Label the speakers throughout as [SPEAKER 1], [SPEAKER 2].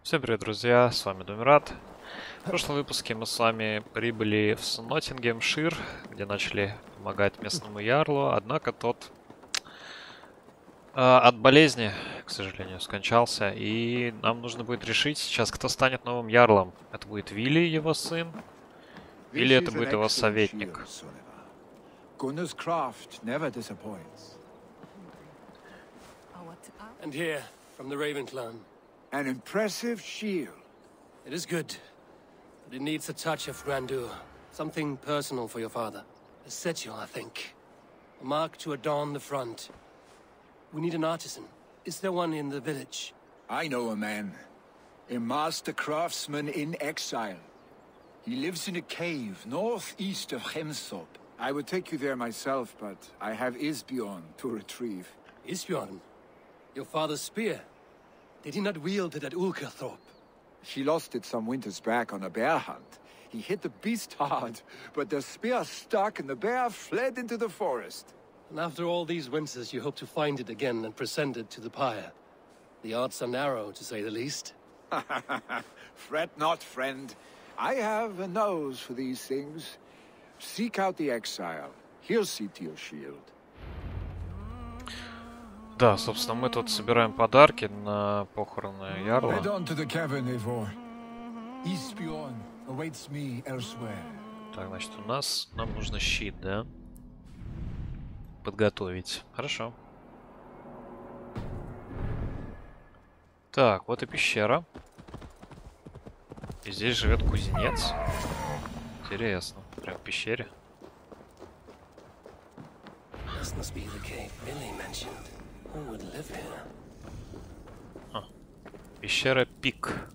[SPEAKER 1] Всем привет, друзья, с вами Думират. В прошлом выпуске мы с вами прибыли в Сноттингемшир, где начали помогать местному ярлу, однако тот от болезни, к сожалению, скончался, и нам нужно будет решить сейчас, кто станет новым ярлом. Это будет Вили, его сын, или это будет его советник.
[SPEAKER 2] And here, from the Raven clan.
[SPEAKER 3] An impressive shield.
[SPEAKER 2] It is good, but it needs a touch of grandeur. Something personal for your father. A sigil, I think. A mark to adorn the front. We need an artisan. Is there one in the village?
[SPEAKER 3] I know a man. A master craftsman in exile. He lives in a cave northeast of Hemthorpe. I would take you there myself, but I have Isbjorn to retrieve.
[SPEAKER 2] Isbjorn? Your father's spear? Did he not wield it at Ulkerthorpe?
[SPEAKER 3] He lost it some winters back on a bear hunt. He hit the beast hard, but the spear stuck and the bear fled into the forest.
[SPEAKER 2] And after all these winters, you hope to find it again and present it to the pyre. The odds are narrow, to say the least.
[SPEAKER 3] Fret not, friend. I have a nose for these things. Seek out the exile. He'll see to your shield.
[SPEAKER 1] Да, собственно, мы тут собираем подарки на похороны ярла. Так, значит, нам нужно щит, да? Подготовить. Хорошо. Так, вот и пещера. И здесь живет кузнец. Интересно. Прям в пещере. Пещера Пик.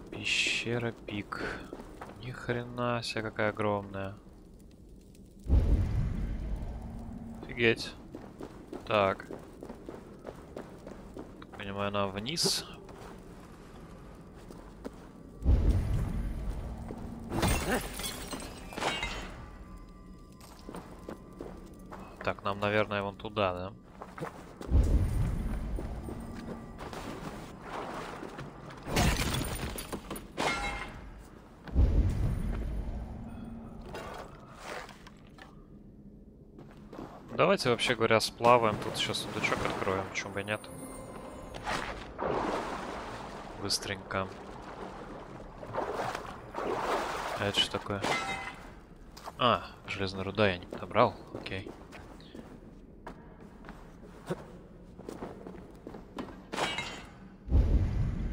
[SPEAKER 1] Пещера Пик. Ни хрена себе какая огромная. Офигеть. Так. Понимаю, она вниз. Так, нам, наверное, вон туда, да? Давайте, вообще говоря, сплаваем. Тут сейчас сундучок откроем, почему бы и нет. Быстренько. А это что такое? А, железная руда я не подобрал. Окей.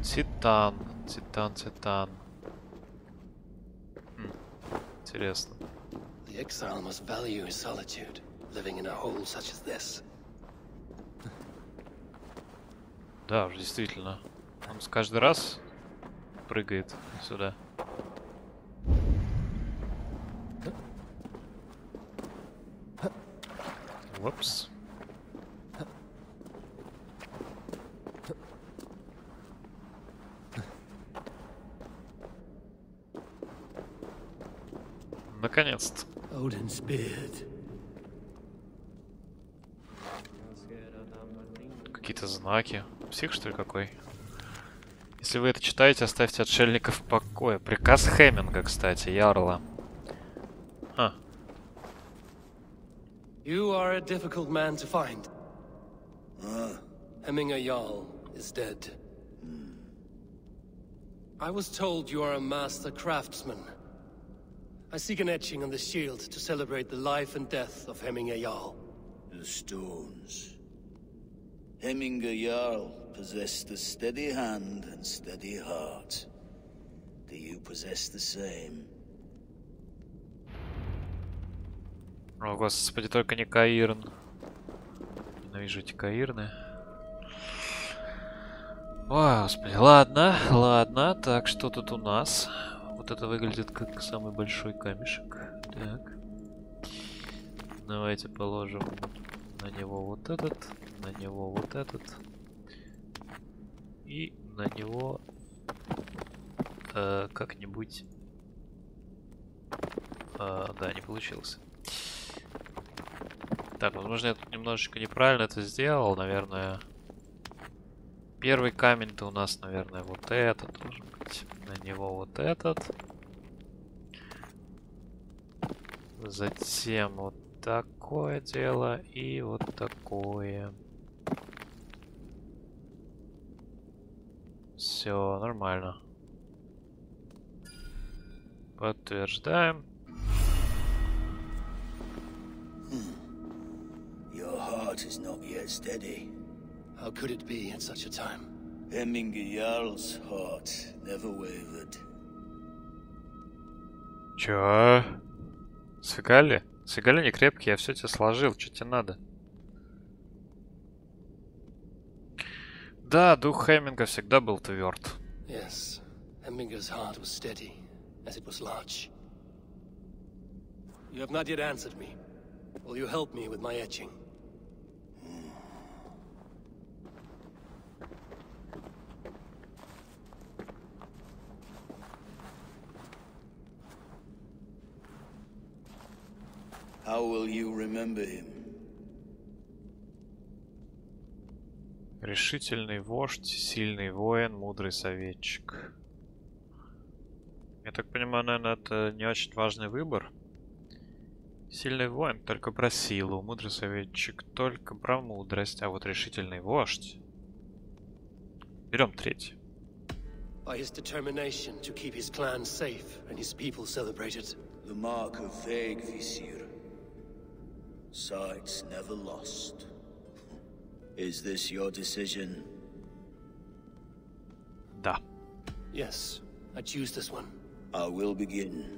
[SPEAKER 1] Титан. Титан. Интересно.
[SPEAKER 2] The exile must value his solitude, living in a hole such as this.
[SPEAKER 1] Да, уже действительно. Он каждый раз прыгает сюда. Упс. Наконец-то. Какие-то знаки. Псих, что ли, какой? Если вы это читаете, оставьте отшельников в покое. Приказ Хеминга, кстати, ярла.
[SPEAKER 2] You are a difficult man to find. Hemminger Jarl is dead. I was told you are a master craftsman. I seek an etching on the shield to celebrate the life and death of Hemminger Jarl.
[SPEAKER 4] The stones. Hemminger Jarl possessed a steady hand and steady heart. Do you possess the same?
[SPEAKER 1] О, господи, только не Каирн. Ненавижу эти Каирны. О, господи, ладно. Так, что тут у нас? Вот это выглядит как самый большой камешек. Так. Давайте положим на него вот этот, на него вот этот. И на него как-нибудь... да, не получилось. Так, возможно, я тут немножечко неправильно это сделал, наверное. Первый камень-то у нас, наверное, вот этот должен быть. На него вот этот. Затем вот такое дело и вот такое. Все нормально. Подтверждаем.
[SPEAKER 4] Your heart is not yet steady.
[SPEAKER 2] How could it be at such a time?
[SPEAKER 4] Jarl's heart never wavered.
[SPEAKER 1] Чё? Сфигали? Сфигали не крепкий, я все тебе сложил, что тебе надо? Да, дух Хемминга всегда был тверд.
[SPEAKER 2] Yes, Hemminger's heart was steady, as it was large. You have not yet answered me. Will you help me with my etching?
[SPEAKER 4] How will you remember him?
[SPEAKER 1] Решительный вождь, сильный воин, мудрый советчик. Я так понимаю, наверное, это не очень важный выбор. Сильный воин только про силу, мудрый советчик только про мудрость, а вот решительный вождь. Берем третий.
[SPEAKER 2] By his determination to keep his clan safe and his people celebrated.
[SPEAKER 4] The mark of vague visir. Sights never lost. Is this your decision?
[SPEAKER 1] Да.
[SPEAKER 2] Yes, I choose this one.
[SPEAKER 4] I will begin.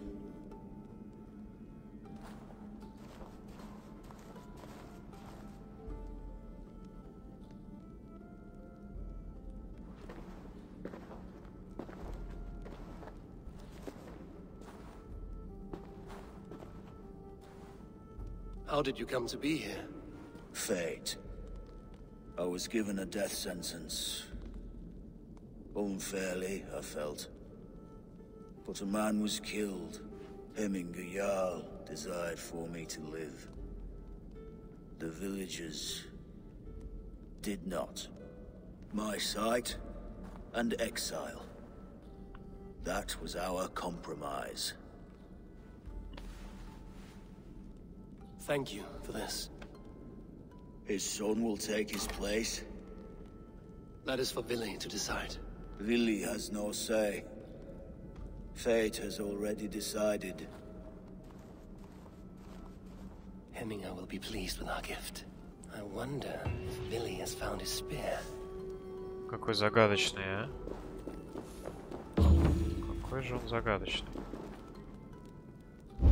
[SPEAKER 2] How did you come to be here?
[SPEAKER 4] Fate. I was given a death sentence. Unfairly, I felt. But a man was killed. Jarl desired for me to live. The villagers did not. My sight and exile. That was our compromise.
[SPEAKER 2] Thank you for this.
[SPEAKER 4] His son will take his place.
[SPEAKER 2] That is for Vili to decide.
[SPEAKER 4] Vili has no say. Fate has already decided.
[SPEAKER 2] Hemminger will be pleased with our gift. I wonder if Vili has found his spear.
[SPEAKER 1] Какой загадочный, а? Какой же он загадочный.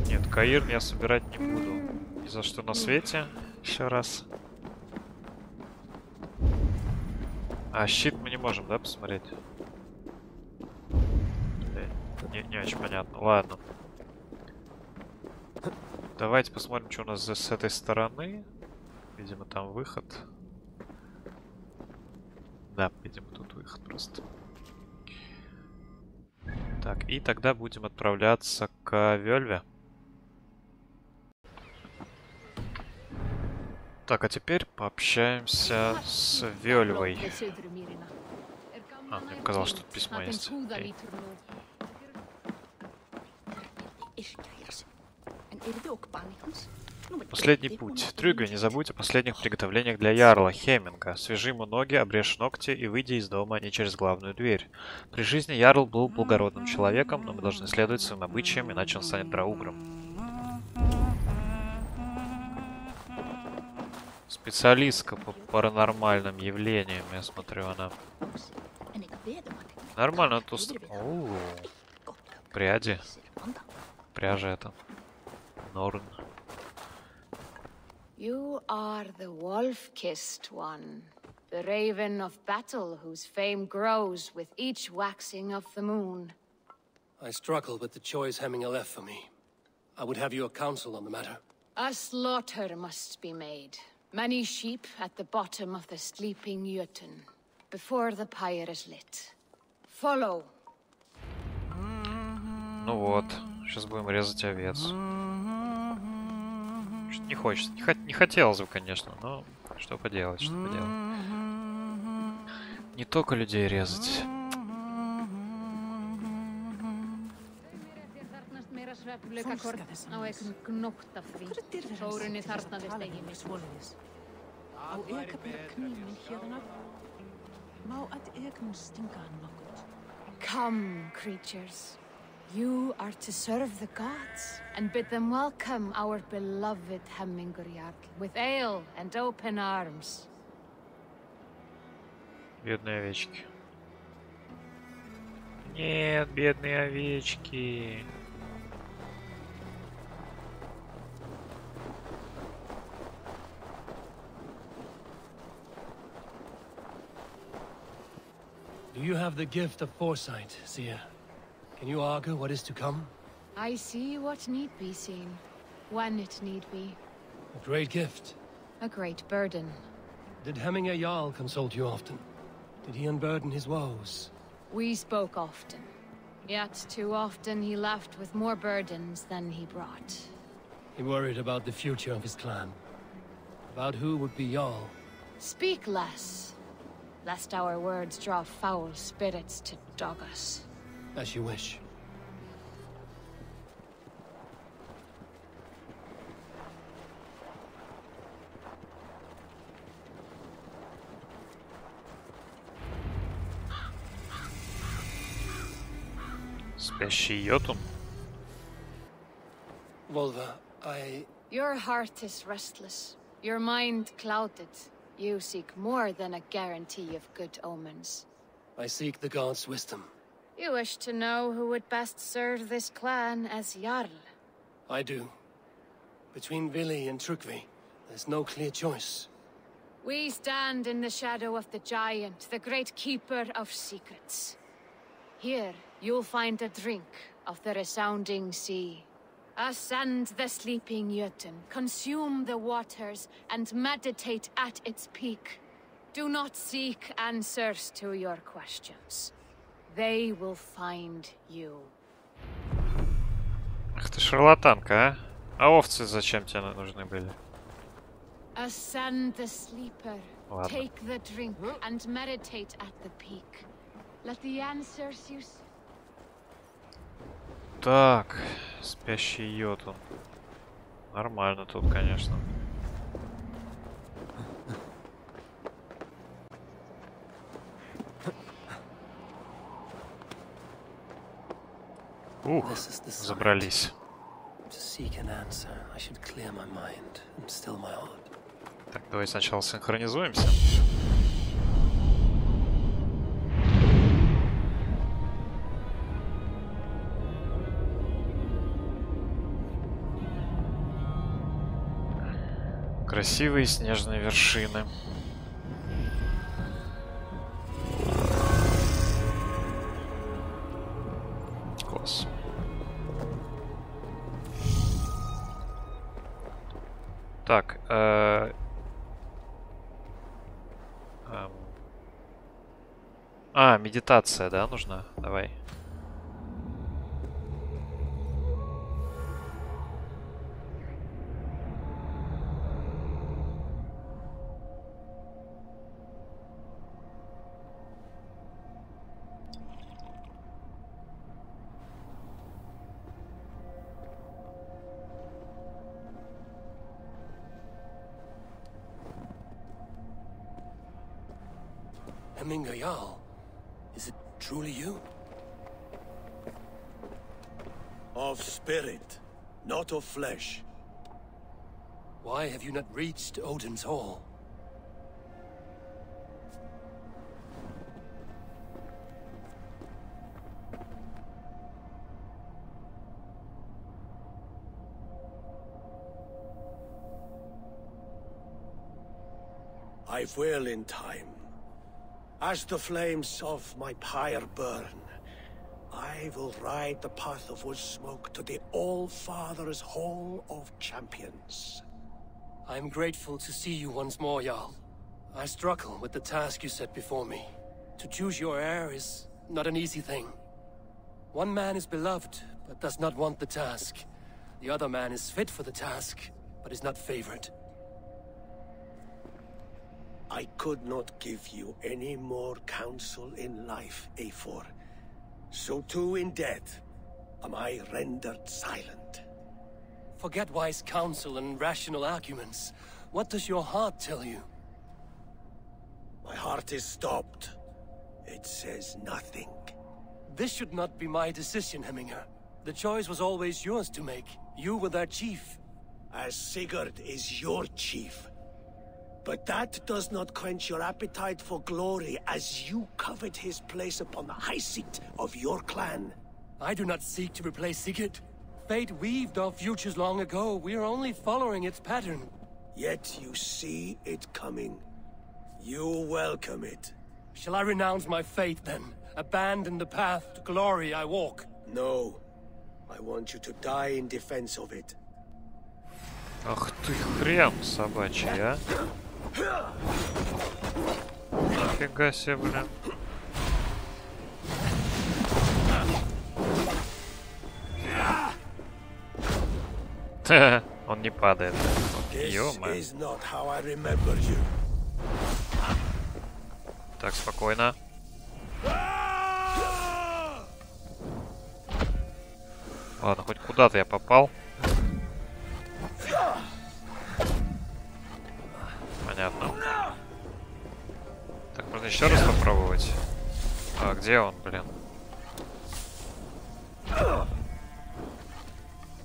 [SPEAKER 1] Нет, Каирн я собирать не буду. Ни за что на свете. Еще раз. А щит мы не можем, да, посмотреть? Не очень понятно. Ладно. Давайте посмотрим, что у нас с этой стороны. Видимо, там выход. Да, видимо, тут выход просто. Так, и тогда будем отправляться к Вельве. Так, а теперь пообщаемся с Вельвой. А, мне показалось, что тут письмо есть. Окей. Последний путь. Трюгве, не забудь о последних приготовлениях для ярла Хемминга. Свяжи ему ноги, обрежь ногти и выйди из дома не через главную дверь. При жизни ярл был благородным человеком, но мы должны следовать своим обычаям, иначе он станет драугром. Специалистка по паранормальным явлениям, я смотрю, она. Нормально тут. Пряди. Пряжа это. Норн.
[SPEAKER 5] You are the wolf-kissed one, the raven of battle whose fame grows with each waxing of the moon.
[SPEAKER 2] I struggle with the choice Hemminger left for me. I would have your counsel on the matter.
[SPEAKER 5] A slaughter must be made. Many sheep at the bottom of the sleeping Jötun, before the pyre is lit. Follow.
[SPEAKER 1] Ну вот, сейчас будем резать овец. Не хочется. Не хотелось бы, конечно, но что поделать, что поделать. Не только людей резать.
[SPEAKER 5] Come, creatures. You are to serve the gods and bid them welcome our beloved Hemmingur with ale and open arms.
[SPEAKER 1] Бедные овечки. Нет, бедные овечки.
[SPEAKER 2] Do you have the gift of foresight, seer? Can you argue what is to come?
[SPEAKER 5] I see what need be seen, when it need be.
[SPEAKER 2] A great gift.
[SPEAKER 5] A great burden.
[SPEAKER 2] Did Hemmingur Jarl consult you often? Did he unburden his woes?
[SPEAKER 5] We spoke often. Yet too often he left with more burdens than he brought.
[SPEAKER 2] He worried about the future of his clan. About who would be Jarl.
[SPEAKER 5] Speak less, lest our words draw foul spirits to dog us.
[SPEAKER 2] As you wish.
[SPEAKER 1] Спящий йотун?
[SPEAKER 2] Volva,
[SPEAKER 5] Your heart is restless, your mind clouded. You seek more than a guarantee of good omens.
[SPEAKER 2] I seek the gods' wisdom.
[SPEAKER 5] You wish to know who would best serve this clan as Jarl.
[SPEAKER 2] I do. Between Vili and Trügve, there's no clear choice.
[SPEAKER 5] We stand in the shadow of the giant, the great keeper of secrets. Here, you'll find a drink of the resounding sea. Ascend the sleeping Jötun, consume the waters, and meditate at its peak. Do not seek answers to your questions. They will find you.
[SPEAKER 1] Ах ты шарлатанка, а? А овцы зачем тебе нужны были?
[SPEAKER 5] Ascend the sleeper,
[SPEAKER 1] Ладно.
[SPEAKER 5] take the drink, and meditate at the peak. Let the answers you see.
[SPEAKER 1] Так, спящий йотун. Нормально тут, конечно. Ух, забрались. Так, давай сначала синхронизуемся. Красивые снежные вершины. Класс. Так, медитация, да, нужна? Давай.
[SPEAKER 2] Hemmingur Jarl, is it truly you?
[SPEAKER 6] Of spirit, not of flesh.
[SPEAKER 2] Why have you not reached Odin's Hall?
[SPEAKER 6] I will in time. As the flames of my pyre burn, I will ride the path of wood smoke to the All-Father's Hall of Champions.
[SPEAKER 2] I'm grateful to see you once more, Jarl. I struggle with the task you set before me. To choose your heir is not an easy thing. One man is beloved, but does not want the task. The other man is fit for the task,
[SPEAKER 6] but is not favored. I could not give you any more counsel in life, Eivor. So too in death am I rendered silent.
[SPEAKER 2] Forget wise counsel and rational arguments. What does your heart tell you?
[SPEAKER 6] My heart is stopped. It says nothing.
[SPEAKER 2] This should not be my decision, Hemminger. The choice was always yours to make. You were their chief.
[SPEAKER 6] As Sigurd is your chief. But that does not quench your appetite for glory as you covet his place upon the high seat of your clan.
[SPEAKER 2] I do not seek to replace Sigurd. Fate weaved our futures long ago. We are only following its pattern.
[SPEAKER 6] Yet you see it coming. You welcome it.
[SPEAKER 2] Shall I renounce my fate then? Abandon the path to glory I walk?
[SPEAKER 6] No. I want you to die in defense of it.
[SPEAKER 1] Ах ты хрен собачий, а? Нифига себе, блин. Он не падает. Ё-моё. Так, спокойно. Ладно, хоть куда-то я попал. Понятно. Так, можно еще раз попробовать. А, где он, блин?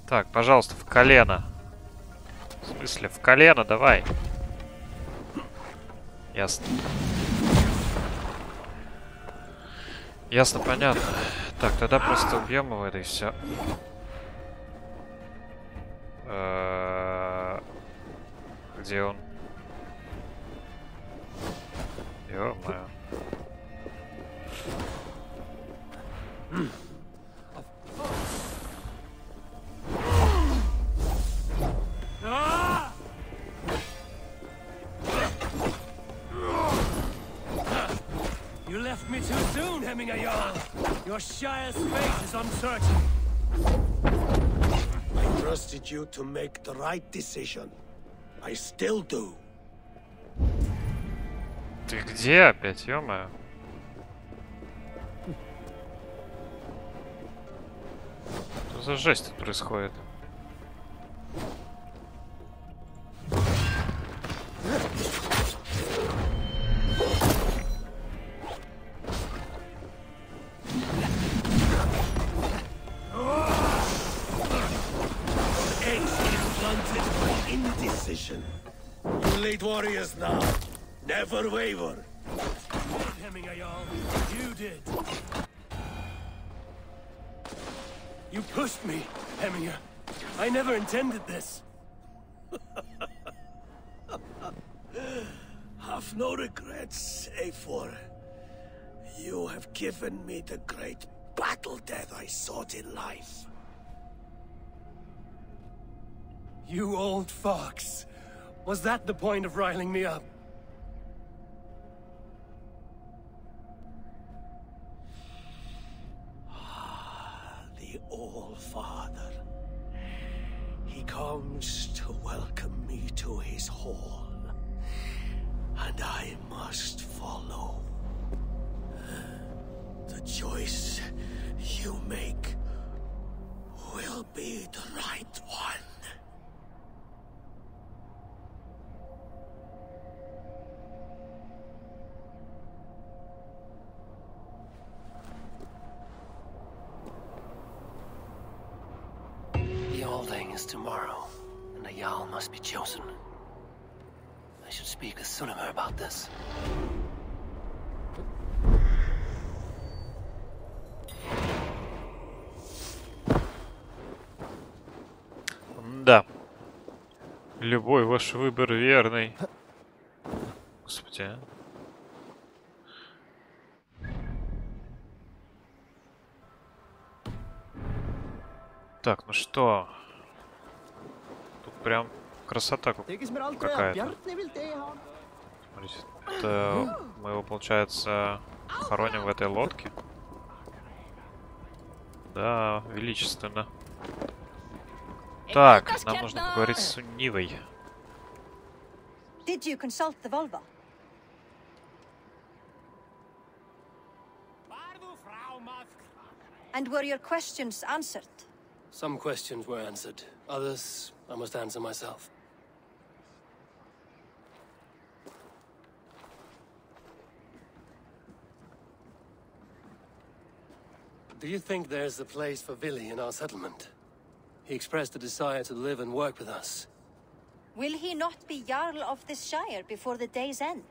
[SPEAKER 1] Так, пожалуйста, в колено. В смысле, в колено, давай. Ясно. Ясно, понятно. Так, тогда просто убьем его, это и все. Где он? Ё-моё.
[SPEAKER 2] You left me too soon, Hemminger Jarl. Your Shire's fate is uncertain.
[SPEAKER 6] I trusted you to make the right decision. I still do.
[SPEAKER 1] Ты где опять, ё-моё? Что за жесть тут происходит?
[SPEAKER 6] Indecision. You lead warriors now. Never waver.
[SPEAKER 2] Hemminger Jarl, you did. You pushed me, Hemminger. I never intended this.
[SPEAKER 6] Have no regrets, Eivor. You have given me the great battle death I sought in life.
[SPEAKER 2] You old fox. Was that the point of riling me up?
[SPEAKER 6] The All-Father. He comes to welcome me to his hall. And I must follow. The choice you make will be the right one.
[SPEAKER 2] Is tomorrow, and a Jarl must be chosen. I should speak with Sunnema about this.
[SPEAKER 1] Да. Любой ваш выбор верный. Господи. Так, ну что? Прям красота какая-то. Смотрите, это мы его, получается, хороним в этой лодке. Да, величественно. Так, нам нужно поговорить с Суннивой.
[SPEAKER 7] Did you consult the vulva? And were your questions answered?
[SPEAKER 2] Some questions were answered. Others, I must answer myself. Do you think there's a place for Vili in our settlement? He expressed a desire to live and work with us.
[SPEAKER 7] Will he not be Jarl of this shire before the day's end?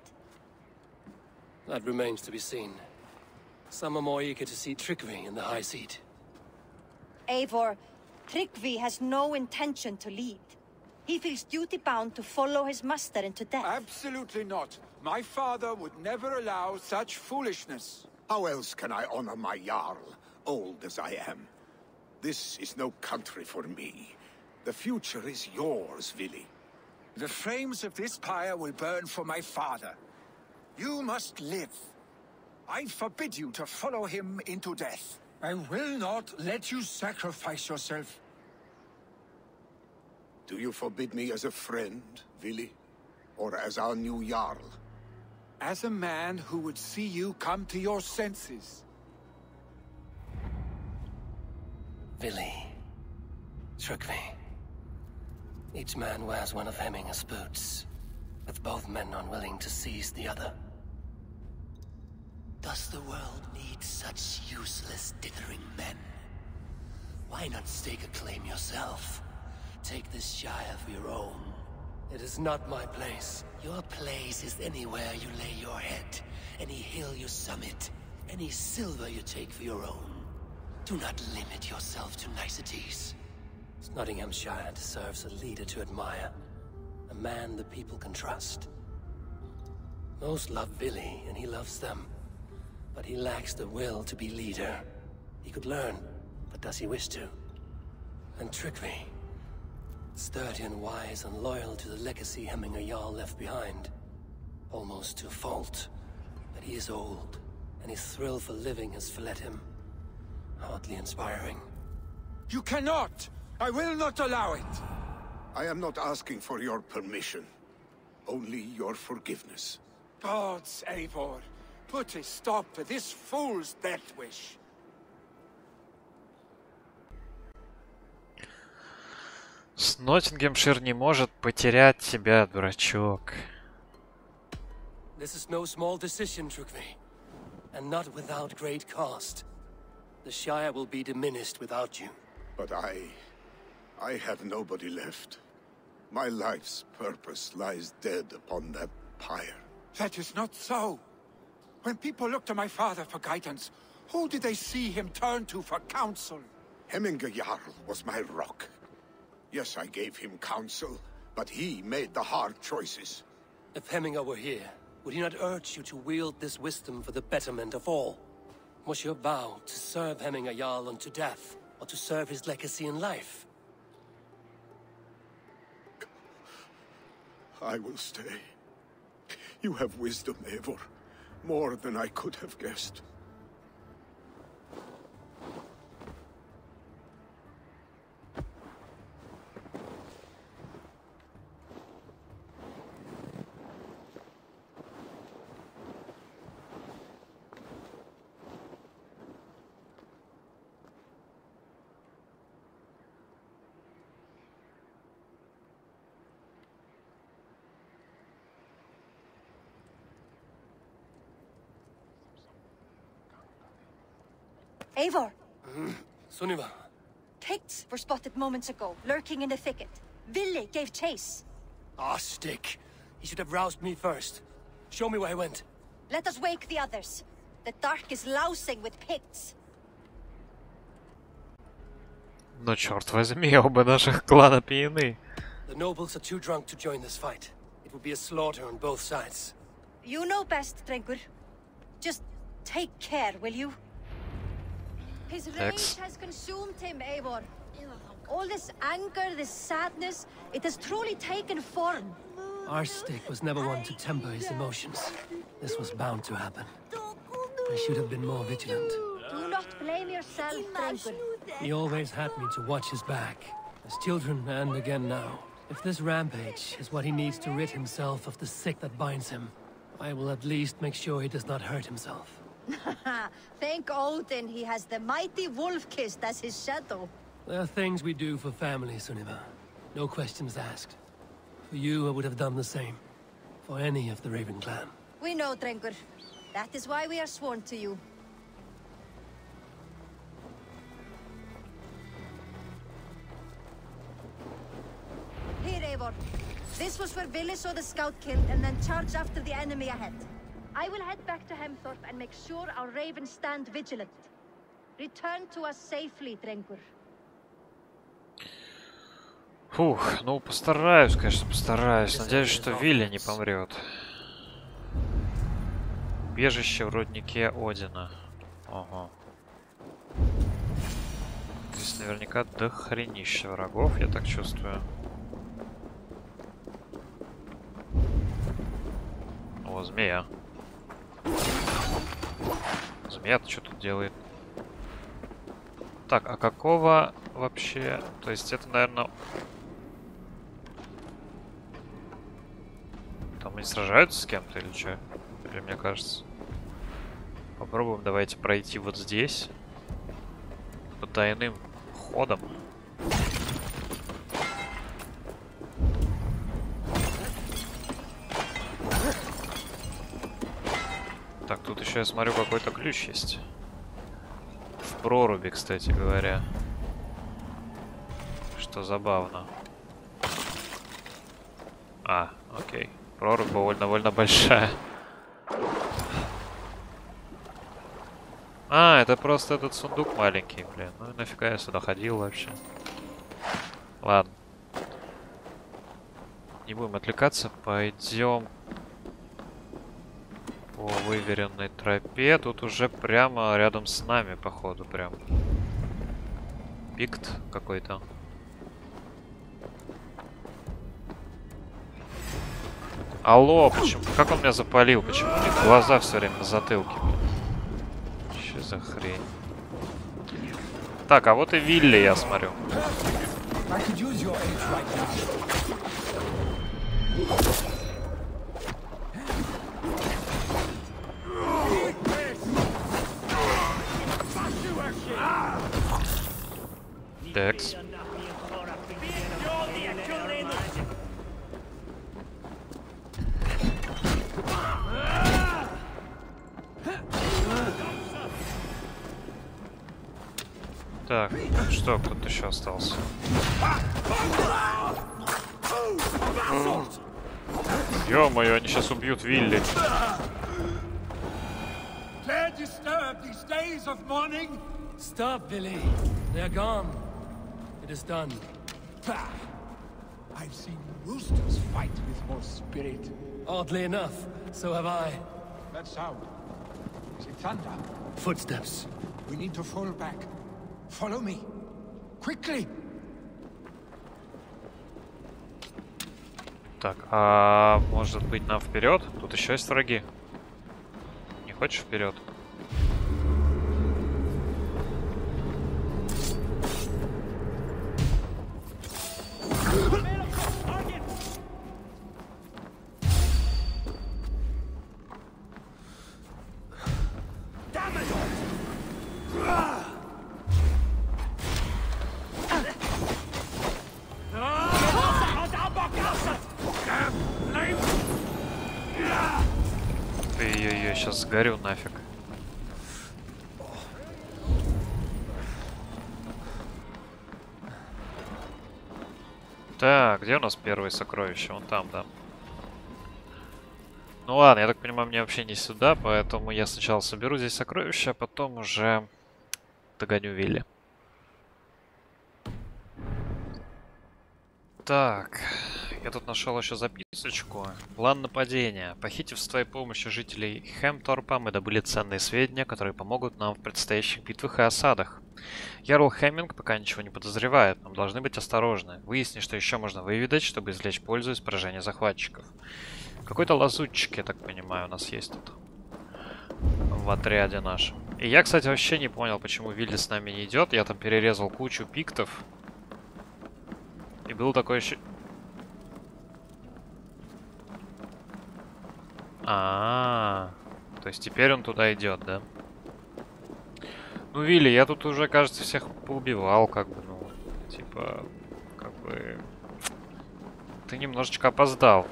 [SPEAKER 2] That remains to be seen. Some are more eager to see Trügvе in the high seat.
[SPEAKER 7] Eivor, Trügvе has no intention to lead. He feels duty-bound to follow his master into death.
[SPEAKER 3] Absolutely not. My father would never allow such foolishness.
[SPEAKER 6] How else can I honor my Jarl, old as I am? This is no country for me. The future is yours, Vili.
[SPEAKER 3] The flames of this pyre will burn for my father. You must live. I forbid you to follow him into death. I will not let you sacrifice yourself.
[SPEAKER 6] Do you forbid me as a friend, Vili? Or as our new Jarl?
[SPEAKER 3] As a man who would see you come to your senses.
[SPEAKER 2] Vili. Trügvе. Each man wears one of Hemminger's boots, with both men unwilling to seize the other.
[SPEAKER 8] Does the world need such useless, dithering men? Why not stake a claim yourself? Take this shire for your own.
[SPEAKER 2] It is not my place.
[SPEAKER 8] Your place is anywhere you lay your head, any hill you summit, any silver you take for your own. Do not limit yourself to niceties.
[SPEAKER 2] Snottингемширом deserves a leader to admire, a man the people can trust. Most love Vili, and he loves them. But he lacks the will to be leader. He could learn, but does he wish to? And Trügvе, sturdy and wise and loyal to the legacy Hemminger Jarl left behind. Almost to a fault. But he is old, and his thrill for living has fled him. Hardly inspiring.
[SPEAKER 3] You cannot! I will not allow it!
[SPEAKER 6] I am not asking for your permission. Only your forgiveness.
[SPEAKER 3] Gods, Eivor. Put a stop to this fool's death wish.
[SPEAKER 1] Сноттингемшир не может потерять тебя, дурачок.
[SPEAKER 2] This is no small decision, Trügvе. And not without great cost. The Shire will be diminished without you.
[SPEAKER 6] But I have nobody left. My life's purpose lies dead upon that pyre.
[SPEAKER 3] That is not so. When people look to my father for guidance, who did they see him turn to for counsel?
[SPEAKER 6] Hemminger Jarl was my rock. Yes, I gave him counsel, but he made the hard choices.
[SPEAKER 2] If Hemminger were here, would he not urge you to wield this wisdom for the betterment of all? Was your vow to serve Hemminger Jarl unto death, or to serve his legacy in life?
[SPEAKER 6] I will stay. You have wisdom, Eivor. More than I could have guessed.
[SPEAKER 7] Eivor!
[SPEAKER 2] Sunniva.
[SPEAKER 7] Picts were spotted moments ago, lurking in the thicket. Vili gave chase.
[SPEAKER 2] Ah, stick. He should have roused me first. Show me where he went.
[SPEAKER 7] Let us wake the others. The dark is lousing with Picts.
[SPEAKER 1] Но черт возьми, оба наших клана пьяны.
[SPEAKER 2] The nobles are too drunk to join this fight. It would be a slaughter on both sides.
[SPEAKER 7] You know best, Drengur. Just take care, will you? His rage has consumed him, Eivor. All this anger, this sadness, it has truly taken form.
[SPEAKER 2] Our stick was never one to temper his emotions. This was bound to happen. I should have been more vigilant.
[SPEAKER 7] Do not blame yourself, Drengur.
[SPEAKER 2] He always had me to watch his back. As children and again now. If this rampage is what he needs to rid himself of the sick that binds him, I will at least make sure he does not hurt himself.
[SPEAKER 7] Thank Odin he has the mighty wolf-kissed as his shadow.
[SPEAKER 2] There are things we do for family, Sunniva. No questions asked. For you, I would have done the same. For any of the Raven clan.
[SPEAKER 7] We know, Drengur. That is why we are sworn to you. Here, Eivor. This was where Vili saw the scout killed and then charged after the enemy ahead. I will head back to Hemthorpe and make sure our ravens stand vigilant. Return to us safely, Drengur.
[SPEAKER 1] Фух, ну постараюсь, конечно, постараюсь. Надеюсь, что Вили не помрет. Убежище в руднике Одина. Ага. Здесь наверняка дохренище врагов, я так чувствую. О, змея. Змея-то что тут делает? Так, а какого вообще... То есть это, наверное... Там они сражаются с кем-то или что? Или мне кажется? Попробуем, давайте пройти вот здесь. Потайным ходом. Так, тут еще я смотрю, какой-то ключ есть. В проруби, кстати говоря. Что забавно. А, окей. Прорубь довольно большая. А, это просто этот сундук маленький, блин. Ну и нафига я сюда ходил вообще. Ладно. Не будем отвлекаться. Пойдем по выверенной тропе. Тут уже прямо рядом с нами, походу, прям. Пикт какой-то. Алло, почему? Как он меня запалил? Почему у них глаза все время на затылке? Что за хрень? Так, а вот и Вилли, я смотрю. Текс. Так, что, кто-то еще остался? Ё-моё, они сейчас убьют Вилли.
[SPEAKER 2] Stop, Vili. They're gone. It is done.
[SPEAKER 3] I've seen roosters fight with more spirit.
[SPEAKER 2] Oddly enough, so have I.
[SPEAKER 3] That sound. Is it thunder?
[SPEAKER 2] Footsteps.
[SPEAKER 3] We need to fall back. Follow me. Quickly.
[SPEAKER 1] Так, а может быть нам вперед? Тут еще есть враги. Не хочешь вперед? Ой-ой-ой, сейчас сгорю нафиг. Так, где у нас первые сокровища? Вон там, да. Ну ладно, я так понимаю, мне вообще не сюда, поэтому я сначала соберу здесь сокровища, а потом уже догоню Вилли. Так, я тут нашел еще записочку. План нападения. Похитив с твоей помощью жителей Хемторпа, мы добыли ценные сведения, которые помогут нам в предстоящих битвах и осадах. Ярл Хемминг пока ничего не подозревает, но должны быть осторожны. Выясни, что еще можно выведать, чтобы извлечь пользу из поражения захватчиков. Какой-то лазутчик, я так понимаю, у нас есть тут в отряде нашем. И я, кстати, вообще не понял, почему Вилли с нами не идет. Я там перерезал кучу пиктов. И был такой еще... То есть теперь он туда идет, да? Ну, Вилли, я тут уже, кажется, всех поубивал, как бы, ну, типа, как бы... Ты немножечко опоздал.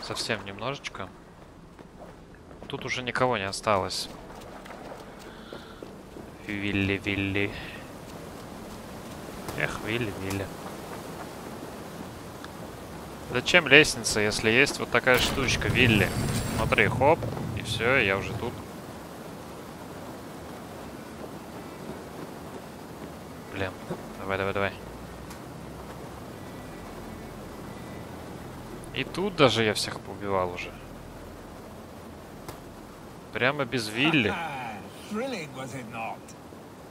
[SPEAKER 1] Совсем немножечко. Тут уже никого не осталось. Вилли, Вилли. Эх, Вилли, Вилли. Зачем лестница, если есть вот такая штучка, Вилли? Смотри, хоп, и все, я уже тут. Блин, давай, давай, давай. И тут даже я всех поубивал уже. Прямо без Вилли.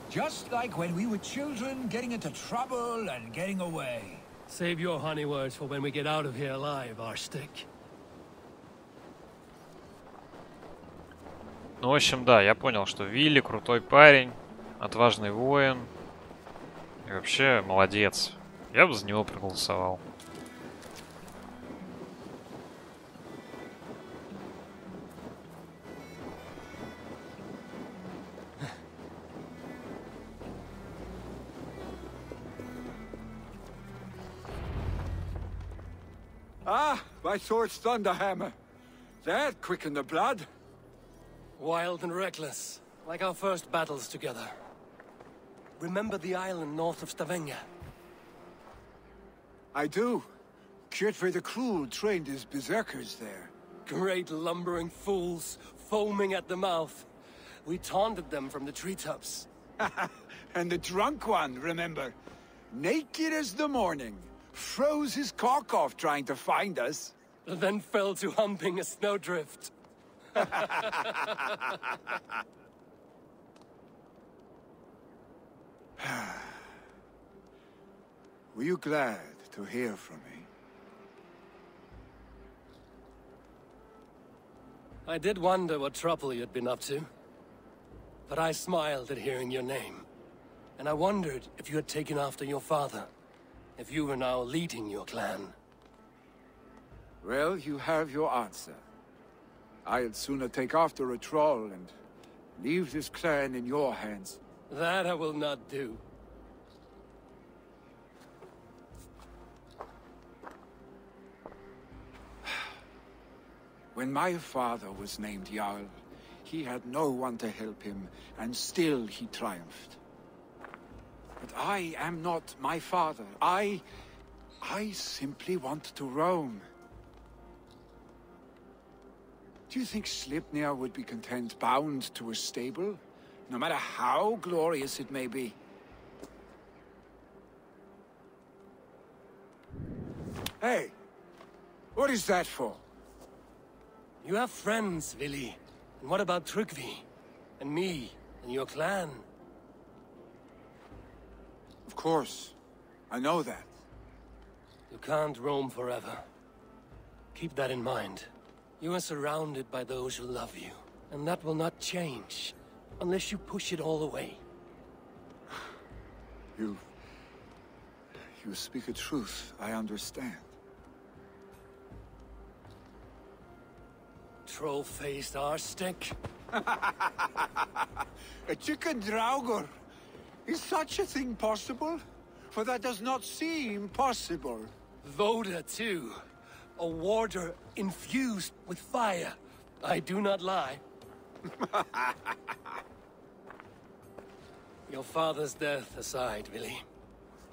[SPEAKER 3] Just like when we were children, getting into trouble and getting away.
[SPEAKER 2] Save your honey words for when we get out of here alive, our stick.
[SPEAKER 1] Ну, в общем, да, я понял, что Вилли крутой парень, отважный воин. И вообще молодец. Я бы за него проголосовал.
[SPEAKER 3] Ah, my sword's thunderhammer. That quickened the blood.
[SPEAKER 2] Wild and reckless, like our first battles together. Remember the island north of Stavanger?
[SPEAKER 3] I do. Kjotve the Cruel trained his berserkers there.
[SPEAKER 2] Great lumbering fools, foaming at the mouth. We taunted them from the treetops.
[SPEAKER 3] And the drunk one, remember? Naked as the morning. Froze his cock off trying to find us.
[SPEAKER 2] Then fell to humping a snowdrift.
[SPEAKER 3] Were you glad to hear from me?
[SPEAKER 2] I did wonder what trouble you'd been up to. But I smiled at hearing your name. And I wondered if you had taken after your father. If you were now leading your clan.
[SPEAKER 3] Well, you have your answer. I'd sooner take after a troll and leave this clan in your hands.
[SPEAKER 2] That I will not do.
[SPEAKER 3] When my father was named Jarl, he had no one to help him, and still he triumphed. But I am not my father. I simply want to roam. Do you think Sleipnir would be content bound to a stable, no matter how glorious it may be? Hey, what is that for?
[SPEAKER 2] You have friends, Vili. And what about Trügvе? And me? And your clan?
[SPEAKER 3] Of course. I know that.
[SPEAKER 2] You can't roam forever. Keep that in mind. You are surrounded by those who love you. And that will not change. Unless you push it all away.
[SPEAKER 3] You speak a truth I understand.
[SPEAKER 2] Troll-faced arstick.
[SPEAKER 3] A chicken draugur. Is such a thing possible? For that does not seem possible.
[SPEAKER 2] Voda, too. A warder infused with fire. I do not lie. Your father's death aside, Vili.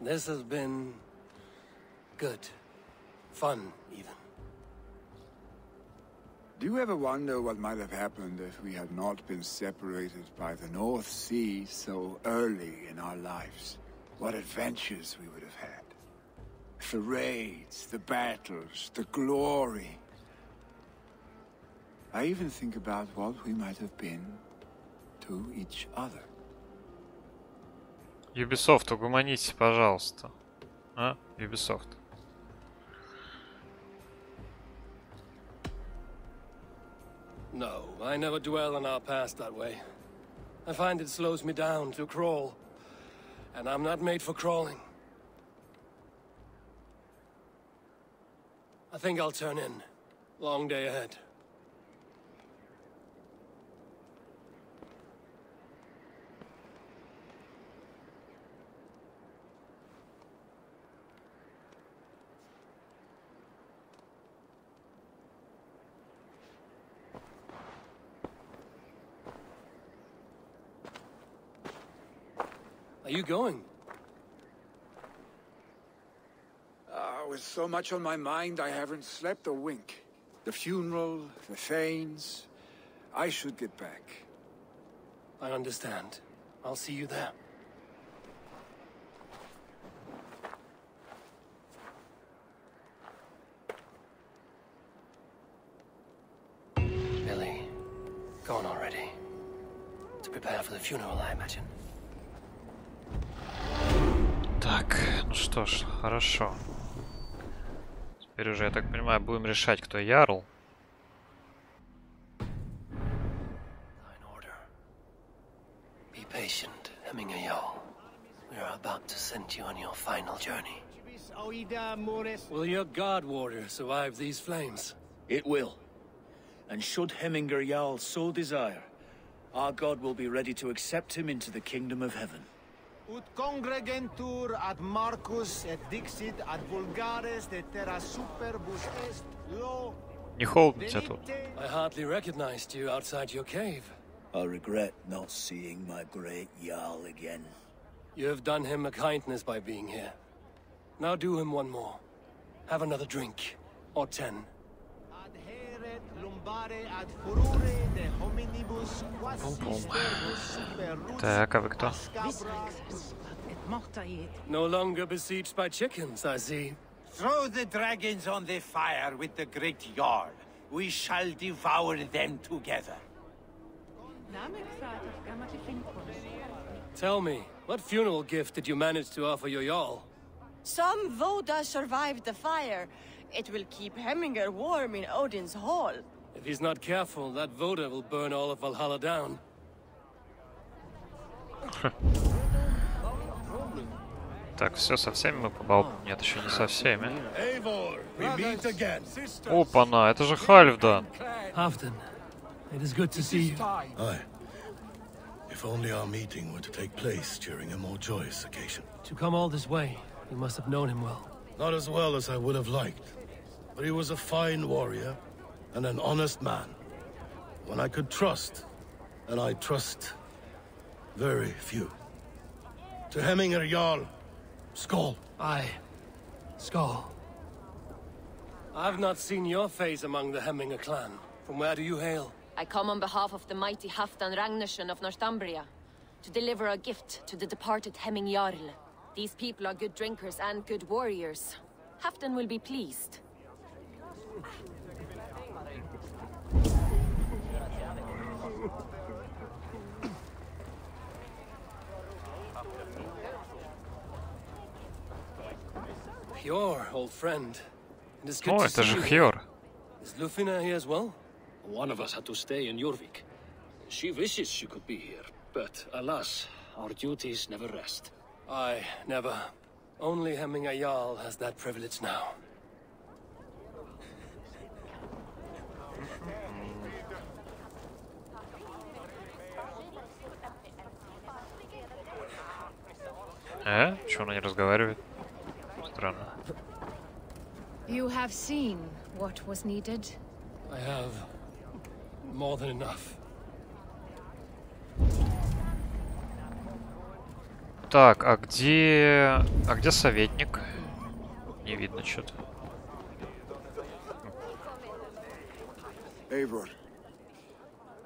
[SPEAKER 2] This has been... good. Fun, even.
[SPEAKER 3] Do you ever wonder what might have happened if we had not been separated by the North Sea so early in our lives? What adventures we would have had. The raids, the battles, the glory. I even think about what we might have been to each other.
[SPEAKER 1] Ubisoft, угомонитесь, пожалуйста. А? Ubisoft.
[SPEAKER 2] No, I never dwell on our past that way. I find it slows me down to crawl. And I'm not made for crawling. I think I'll turn in. Long day ahead. Are you going?
[SPEAKER 3] With so much on my mind, I haven't slept a wink. The funeral, the Thanes. I should get back.
[SPEAKER 2] I understand. I'll see you there. Billy, gone already. To prepare for the funeral, I imagine.
[SPEAKER 1] Так, ну что ж, хорошо. Теперь уже, я так понимаю, будем решать, кто ярл.
[SPEAKER 2] Be patient, Jarl. We are about to send you on your final journey. Will your guard warrior survive these flames?
[SPEAKER 4] It will. And should Jarl so desire, our god will be ready to accept him into the kingdom of heaven.
[SPEAKER 9] Ut congregentur ad Marcus et dixit ad vulgares de terra superbus est lo.
[SPEAKER 1] Не холодно тебя тут?
[SPEAKER 2] I hardly recognized you outside your cave.
[SPEAKER 4] I regret not seeing my great Jarl again.
[SPEAKER 2] You have done him a kindness by being here. Now do him one more. Have another drink. Or 10.
[SPEAKER 9] Adheret lumbare ad furore de hominibus quasi sterbus super rus.
[SPEAKER 1] Так, а вы кто?
[SPEAKER 2] No longer besieged by chickens, I see.
[SPEAKER 9] Throw the dragons on the fire with the great Jarl. We shall devour them together.
[SPEAKER 2] Tell me, what funeral gift did you manage to offer your Jarl?
[SPEAKER 7] Some Voda survived the fire. It will keep Hemminger warm in Odin's hall.
[SPEAKER 2] If he's not careful, that Voda will burn all of Valhalla down.
[SPEAKER 1] Так, все, со всеми мы побал... Нет, еще не со всеми.
[SPEAKER 6] Eivor, we meet again.
[SPEAKER 1] Опа-на, это же Хальфдан.
[SPEAKER 2] Halfdan, it is good to see you.
[SPEAKER 6] Aye. If only our meeting were to take place during a more joyous occasion.
[SPEAKER 2] To come all this way, you must have known him well.
[SPEAKER 6] Not as well as I would have liked, but he was a fine warrior and an honest man. One I could trust, and I trust very few. To Hemminger Jarl, Skål.
[SPEAKER 2] Aye. Skål. I've not seen your face among the Hemminger clan. From where do you hail?
[SPEAKER 10] I come on behalf of the mighty Halfdan Ragnarsson of Northumbria to deliver a gift to the departed Hemming Jarl. These people are good drinkers and good warriors. Halfdan will be pleased.
[SPEAKER 2] Your old friend. It is good
[SPEAKER 1] О,
[SPEAKER 2] to
[SPEAKER 1] это
[SPEAKER 2] see
[SPEAKER 1] же
[SPEAKER 2] you.
[SPEAKER 1] Хьор.
[SPEAKER 2] Is Lufina here as well?
[SPEAKER 11] One of us had to stay in Jorvik. She wishes she could be here, but alas, our duties never rest.
[SPEAKER 2] Aye, never. Only Hemminger Jarl has that privilege now.
[SPEAKER 1] Чё она не разговаривает? Странно.
[SPEAKER 5] You have seen what was needed.
[SPEAKER 2] I have more than enough.
[SPEAKER 1] Так, а где советник? Не видно что-то.
[SPEAKER 3] Eivor,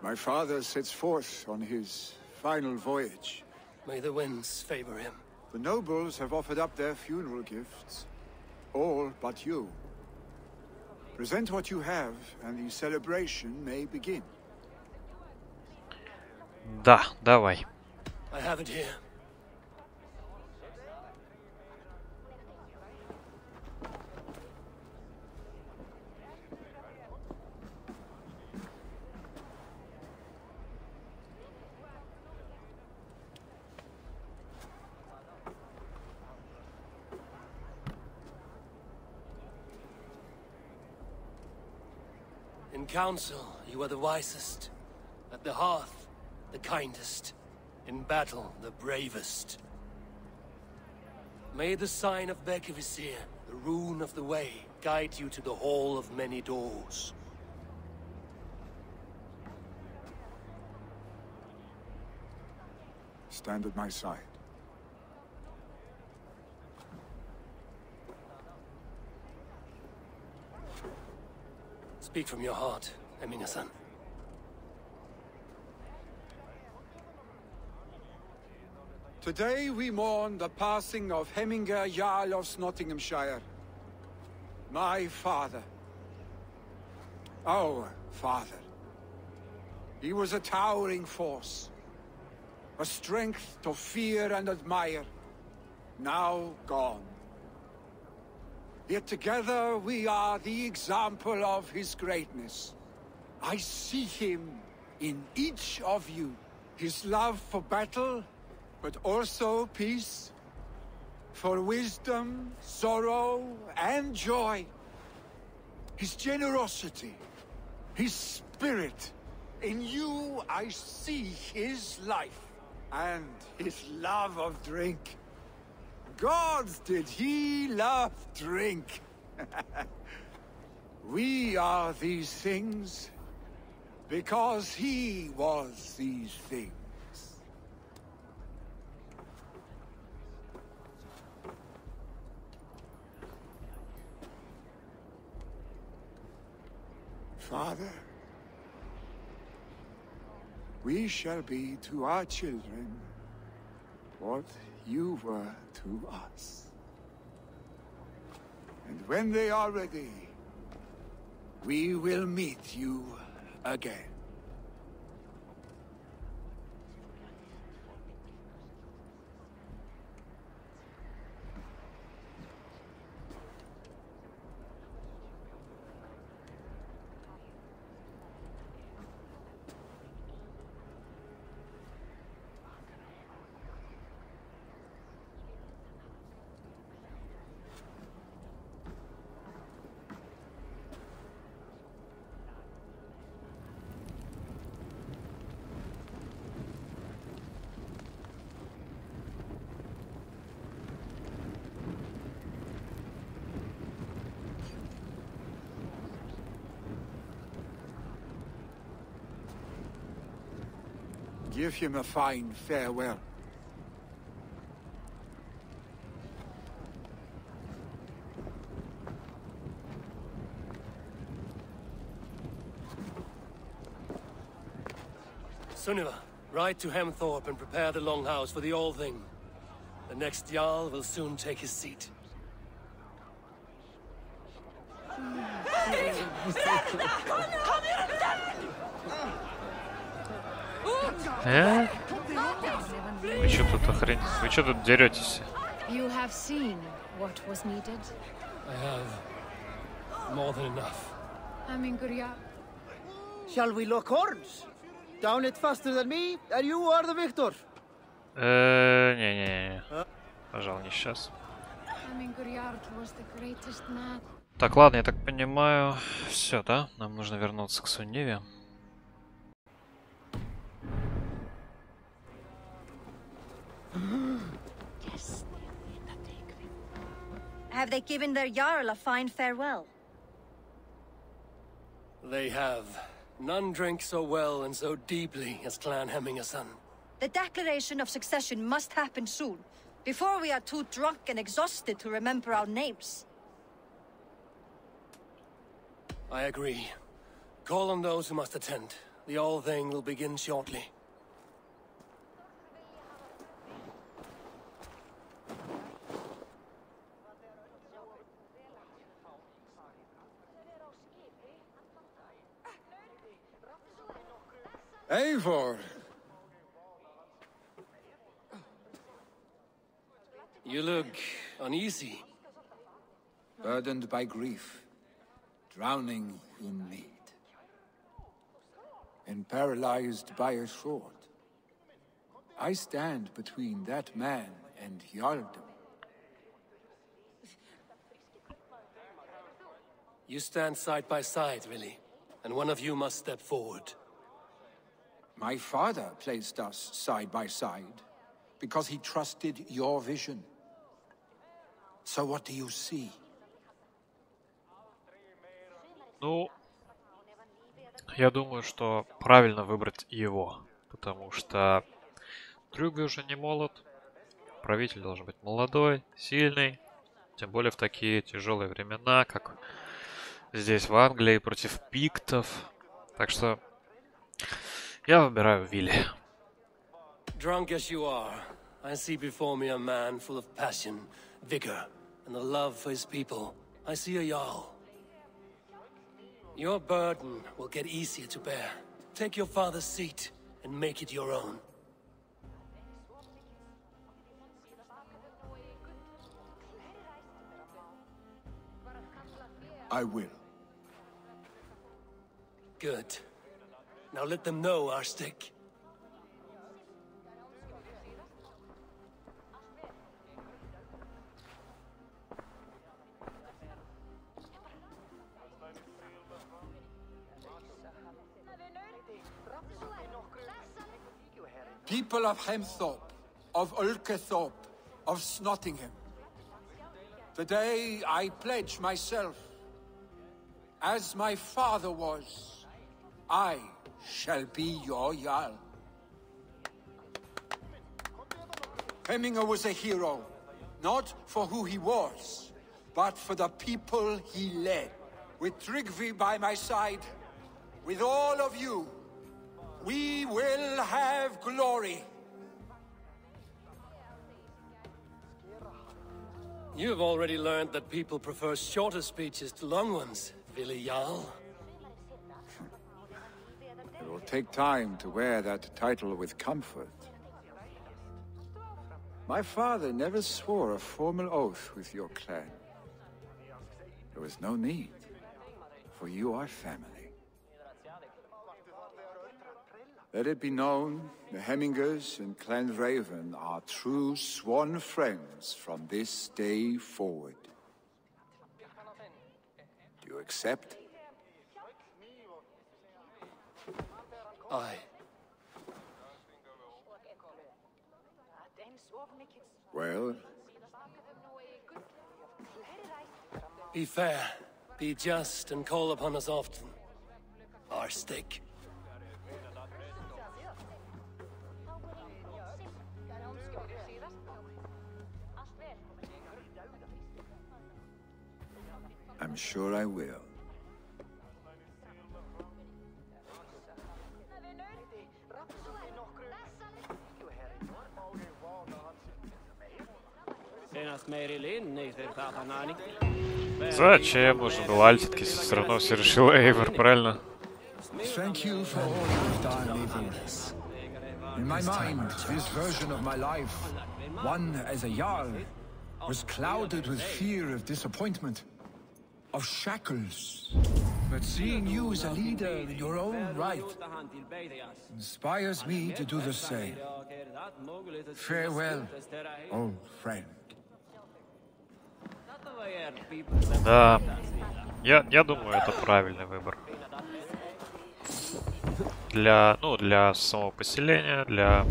[SPEAKER 3] my father sets forth on his final voyage.
[SPEAKER 2] May the winds favor him.
[SPEAKER 3] The nobles have offered up their funeral gifts. All but you. Present what you have, and the celebration may begin.
[SPEAKER 1] Да, давай.
[SPEAKER 2] I have it here. In council, you are the wisest. At the hearth, the kindest. In battle, the bravest. May the sign of Bekevisir, the rune of the way, guide you to the hall of many doors.
[SPEAKER 3] Stand at my side.
[SPEAKER 2] Speak from your heart, Eminasan.
[SPEAKER 3] Today we mourn the passing of Hemminger Jarl of Snottингемширом. My father. Our father. He was a towering force. A strength to fear and admire. Now gone. Yet together we are the example of his greatness. I see him in each of you. His love for battle, but also peace. For wisdom, sorrow, and joy. His generosity, his spirit. In you I see his life. And his love of drink. Gods, did he love drink? We are these things because he was these things. Father, we shall be to our children what you were to us. And when they are ready, we will meet you again. Give him a fine farewell.
[SPEAKER 2] Sunniva, ride to Hemthorpe and prepare the Longhouse for the All Thing. The next Jarl will soon take his seat.
[SPEAKER 1] Вы что тут охренеть? Вы что тут деретесь?
[SPEAKER 5] You have seen what was needed.
[SPEAKER 2] I have more than enough.
[SPEAKER 9] Shall we lock horns? Down it faster than me, and you are the victor.
[SPEAKER 1] Не-не-не. Пожалуй, не сейчас. Так, ладно, я так понимаю. Все, да? Нам нужно вернуться к Сунниве.
[SPEAKER 7] Have they given their Jarl a fine farewell?
[SPEAKER 2] They have. None drank so well and so deeply as Clan Hemmingerson.
[SPEAKER 7] The declaration of succession must happen soon, before we are too drunk and exhausted to remember our names.
[SPEAKER 2] I agree. Call on those who must attend. The All Thing will begin shortly.
[SPEAKER 3] Eivor!
[SPEAKER 2] You look uneasy.
[SPEAKER 3] Burdened by grief, drowning in need, and paralyzed by a sword. I stand between that man and Jarldom.
[SPEAKER 2] You stand side by side, Vili. and one of you must step forward.
[SPEAKER 3] My father placed us side by side because he trusted your vision. So what do you see?
[SPEAKER 1] Ну, я думаю, что правильно выбрать его, потому что Трюгве уже не молод, правитель должен быть молодой, сильный, тем более в такие тяжелые времена, как здесь в Англии против пиктов. Так что я выбираю Вили.
[SPEAKER 2] Drunk as you are, I see before me a man full of passion, vigor, and a love for his people. I see a jarl. Your burden will get easier to bear. Take your father's seat and make it your own.
[SPEAKER 3] I will.
[SPEAKER 2] Good. Now let them know our stick.
[SPEAKER 3] People of Hemthorpe, of Ulkethorpe, of Snottingen. Today I pledge myself. As my father was, I shall be your jarl. Hemminger was a hero, not for who he was, but for the people he led. With Trügvе by my side, with all of you, we will have glory.
[SPEAKER 2] You have already learned that people prefer shorter speeches to long ones, Vili Jarl.
[SPEAKER 3] It will take time to wear that title with comfort. My father never swore a formal oath with your clan. There was no need, for you are family. Let it be known, the Hemmingers and Clan Raven are true sworn friends from this day forward. Do you accept?
[SPEAKER 2] Aye.
[SPEAKER 3] Well?
[SPEAKER 2] Be fair, be just, and call upon us often. Our stick.
[SPEAKER 3] I'm sure I will.
[SPEAKER 1] Зачем нужно было альтить, если все равно все решил Эйвор, правильно?
[SPEAKER 3] Thank you for all you've done, Eivor. In my mind, this version of my life, one as a jarl, was clouded with fear of disappointment, of shackles. But seeing you as a leader in your own right inspires me to do the same. Farewell, old friend.
[SPEAKER 1] Да, я думаю, это правильный выбор. Для самого поселения, для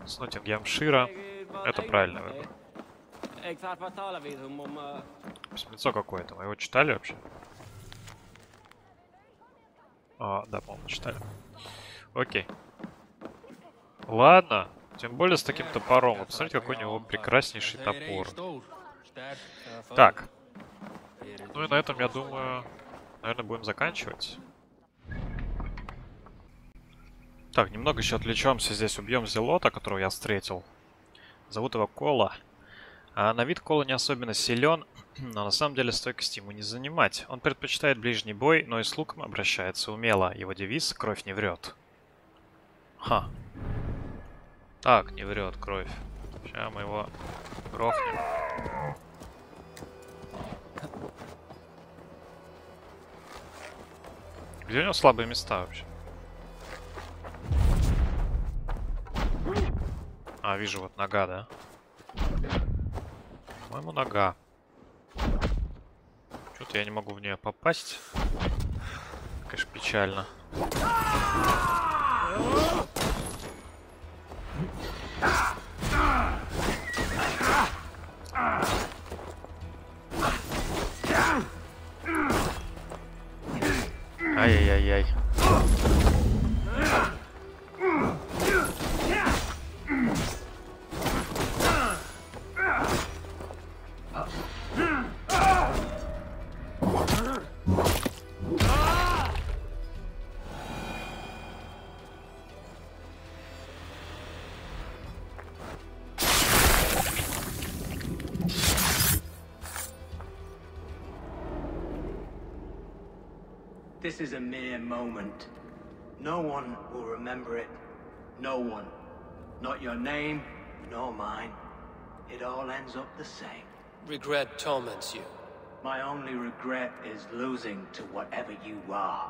[SPEAKER 1] Сноттингемшира, это правильный выбор. Письмецо какое-то, мы его читали вообще? Да, по-моему, читали. Окей. Ладно, тем более с таким топором. Вы посмотрите, какой у него прекраснейший топор. Так. Ну и на этом, я думаю, наверное, будем заканчивать. Так, немного еще отвлечемся. Здесь убьем зелота, которого я встретил. Зовут его Кола. А на вид Кола не особенно силен, но на самом деле стойкости ему не занимать. Он предпочитает ближний бой, но и с луком обращается умело. Его девиз — кровь не врет. Ха. Так, не врет кровь. Сейчас мы его грохнем. Где у него слабые места вообще? А, вижу, вот нога, да? По-моему, нога. Что Что-то я не могу в нее попасть. Конечно, печально. Ай-яй-яй-яй.
[SPEAKER 12] This is a mere moment. No one will remember it. No one. Not your name, nor mine. It all ends up the same.
[SPEAKER 2] Regret torments you.
[SPEAKER 12] My only regret is losing to whatever you are.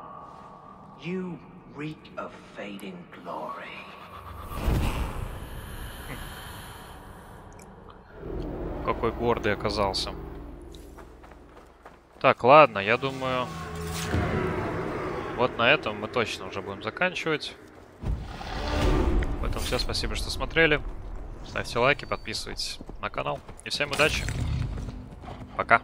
[SPEAKER 12] You reek of fading glory.
[SPEAKER 1] Какой гордый оказался. Так, ладно, я думаю... Вот на этом мы точно уже будем заканчивать. Поэтому всем спасибо, что смотрели. Ставьте лайки, подписывайтесь на канал. И всем удачи. Пока.